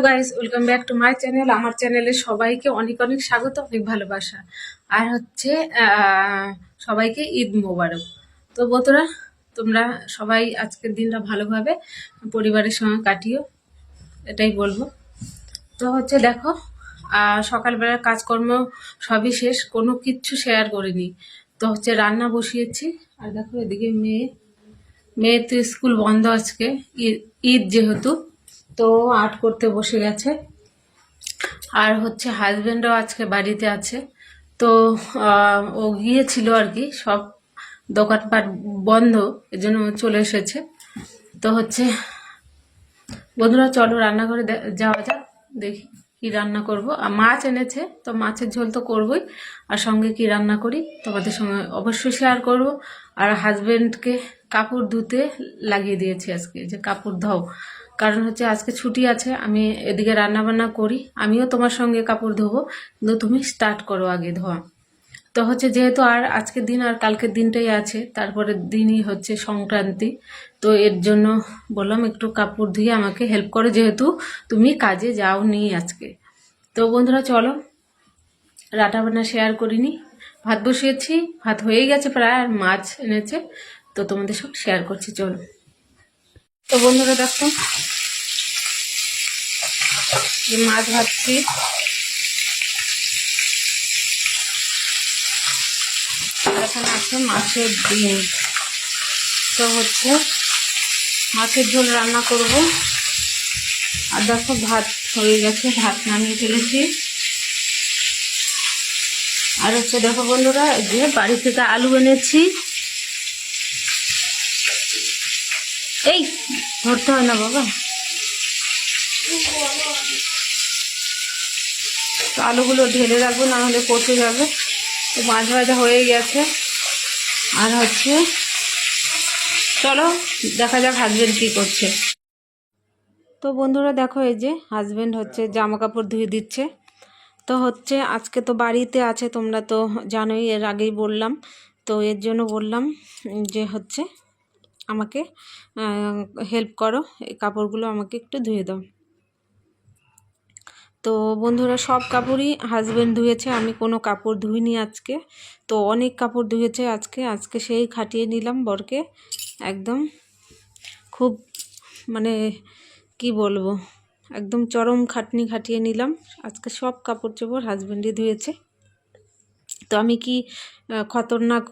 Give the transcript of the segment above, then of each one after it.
Guys, welcome back to my channel. আমার চ্যানেলে সবাইকে অনেক অনেক স্বাগত, অনেক ভালোবাসা। আর হচ্ছে সবাইকে ঈদ মোবারক। তো বন্ধুরা, তোমরা সবাই আজকের দিনটা ভালোভাবে পরিবারের সঙ্গে কাটিও, এটাই বলবো। তো হচ্ছে দেখো, সকালবেলার কাজকর্ম সবই শেষ, কোনো কিচ্ছু শেয়ার করিনি। তো হচ্ছে রান্না বসিয়েছি। আর দেখো এদিকে মেয়ে তো স্কুল বন্ধ আজকে, ঈদ যেহেতু, তো আর্ট করতে বসে গেছে। আর হচ্ছে হাজবেন্ডও আজকে বাড়িতে আছে। তো ও গিয়েছিল আর কি, সব দোকানপাট বন্ধ, এজন্য চলে এসেছে। তো হচ্ছে বন্ধুরা, চলো রান্নাঘরে যাওয়া যাক, দেখি কি রান্না করব। আর মাছ এনেছে, তো মাছের ঝোল তো করবই, আর সঙ্গে কি রান্না করি তোমাদের সঙ্গে অবশ্যই শেয়ার করব। আর হাজবেন্ডকে কাপড় ধুতে লাগিয়ে দিয়েছি আজকে, যে কাপড় ধোও, কারণ হচ্ছে আজকে ছুটি আছে। আমি এদিকে রান্না বান্না করি, আমিও তোমার সঙ্গে কাপড় ধোবো, কিন্তু তুমি স্টার্ট করো আগে ধোয়া। তো হচ্ছে যেহেতু আর আজকের দিন আর কালকের দিনটাই আছে, তারপরের দিনই হচ্ছে সংক্রান্তি। তো এর জন্য বললাম একটু কাপড় ধুয়ে আমাকে হেল্প করো, যেহেতু তুমি কাজে যাও নি আজকে। তো বন্ধুরা চলো, রান্না বান্না শেয়ার করিনি। ভাত বসিয়েছি, ভাত হয়ে গেছে প্রায়, আর মাছ এনেছে, তো তোমাদের সব শেয়ার করছি, চলো। তো বন্ধুরা দেখো, যে মাছ ভাজছি, এখানে আছে মাছের ডিম। তো হচ্ছে মাছের ঝোল রান্না করব। আর দেখো ভাত হয়ে গেছে, ভাত নামিয়ে ফেলেছি। আর হচ্ছে দেখো বন্ধুরা, এই যে বাড়ি থেকে আলু এনেছি। এই ধরতে হয় না বাবা। তো আলুগুলো ঢেলে রাখবো, না হলে পচে যাবে। তো মাছ ভাজা হয়ে গেছে। আর হচ্ছে চলো দেখা যাক হাজবেন্ড কি করছে। তো বন্ধুরা দেখো, এই যে হাজবেন্ড হচ্ছে জামা কাপড় ধুয়ে দিচ্ছে। তো হচ্ছে আজকে তো বাড়িতে আছে, তোমরা তো জানোই, এর আগেই বললাম। তো এর জন্য বললাম যে হচ্ছে আমাকে হেল্প করো, এই কাপড়গুলো আমাকে একটু ধুয়ে দাও। তো বন্ধুরা, সব কাপড়ই হাজবেন্ড ধুয়েছে, আমি কোনো কাপড় ধুইনি আজকে। তো অনেক কাপড় ধুয়েছে আজকে সেই খাটিয়ে নিলাম বরকে, একদম খুব, মানে কি বলবো, একদম চরম খাটনি খাটিয়ে নিলাম। আজকে সব কাপড় চোপড় হাজবেন্ডই ধুয়েছে। তো আমি কি খতরনাক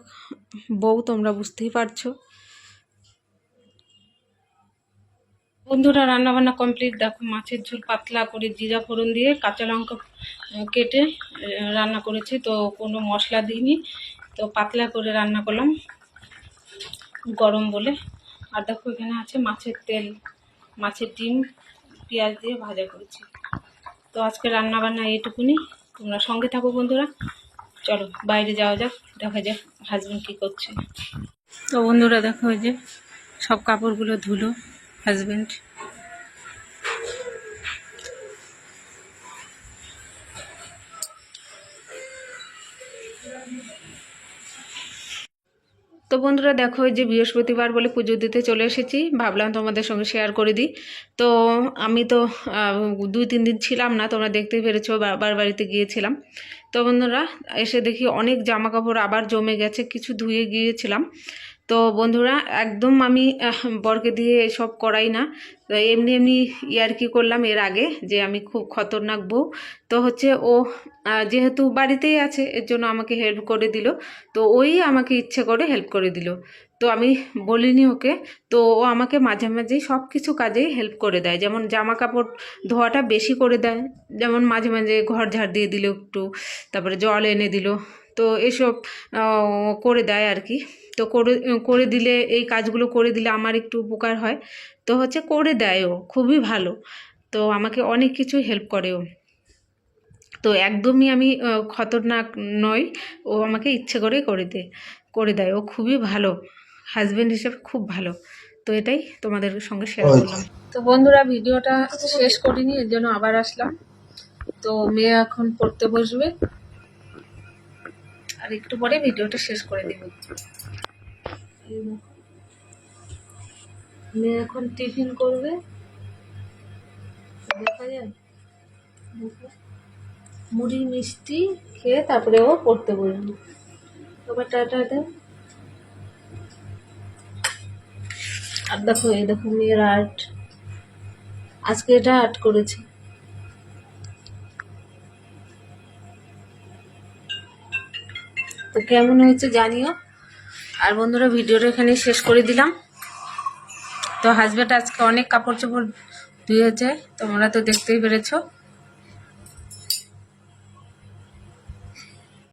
বউ, তোমরা বুঝতেই পারছো। বন্ধুরা, রান্নাবান্না কমপ্লিট। দেখো মাছের ঝোল পাতলা করে জিরা ফোড়ন দিয়ে কাঁচা লঙ্কা কেটে রান্না করেছি, তো কোনো মশলা দিইনি, তো পাতলা করে রান্না করলাম গরম বলে। আর দেখো এখানে আছে মাছের তেল, মাছের ডিম পেঁয়াজ দিয়ে ভাজা করেছি। তো আজকে রান্নাবান্না এইটুকুনি, তোমরা সঙ্গে থাকো বন্ধুরা। চলো বাইরে যাওয়া যাক, দেখা যাক হাজবেন্ড কী করছে। তো বন্ধুরা দেখো, এই যে সব কাপড়গুলো ধুলো হাজবেন্ড। তো বন্ধুরা দেখো, এই যে বৃহস্পতিবার বলে পুজো দিতে চলে এসেছি, ভাবলাম তোমাদের সঙ্গে শেয়ার করে দিই। তো আমি তো 2-3 দিন ছিলাম না, তোমরা দেখতেই পেরেছো, বাবার বাড়িতে গিয়েছিলাম। তো বন্ধুরা এসে দেখি অনেক জামা কাপড় আবার জমে গেছে, কিছু ধুয়ে গিয়েছিলাম। তো বন্ধুরা একদম আমি বরকে দিয়ে এসব করাই না, তো এমনি এমনি ইয়ার্কি করলাম এর আগে, যে আমি খুব খতরনাক বউ। তো হচ্ছে ও যেহেতু বাড়িতেই আছে, এর জন্য আমাকে হেল্প করে দিল। তো ওই আমাকে ইচ্ছে করে হেল্প করে দিল, তো আমি বলিনি ওকে। তো ও আমাকে মাঝে মাঝেই সব কিছু কাজেই হেল্প করে দেয়, যেমন জামা কাপড় ধোয়াটা বেশি করে দেয়, যেমন মাঝে মাঝে ঘর ঝাড় দিয়ে দিল একটু, তারপরে জল এনে দিল। তো এসব করে দেয় আর কি। তো করে দিলে, এই কাজগুলো করে দিলে আমার একটু উপকার হয়। তো হচ্ছে করে দেয়, ও খুবই ভালো। তো আমাকে অনেক কিছু হেল্প করে ও। তো একদমই আমি খতরনাক নই, ও আমাকে ইচ্ছে করে করে দেয়, ও খুবই ভালো, হাজবেন্ড হিসেবে খুব ভালো। তো এটাই তোমাদের সঙ্গে শেয়ার করলাম। তো বন্ধুরা, ভিডিওটা শেষ করিনি, এর জন্য আবার আসলাম। তো মেয়ে এখন পড়তে বসবে, আর একটু পরে ভিডিওটা শেষ করে দেব। মেয়ে এখন টিফিন করবে, দেখা যায়, দেখো। মুড়ি মিষ্টি খেয়ে তারপরে ও পড়তে বসবে। এবার টাটা দেন। আর দেখো, এই দেখো মেয়ের আর্ট, আজকে এটা আর্ট করেছে। তো কেমন হয়েছে জানিও। আর বন্ধুরা, ভিডিওটা এখানে শেষ করে দিলাম। তো হাজব্যান্ড আজকে অনেক কাপড় চোপড় ধুয়েছে, তোমরা তো দেখতেই পেরেছো।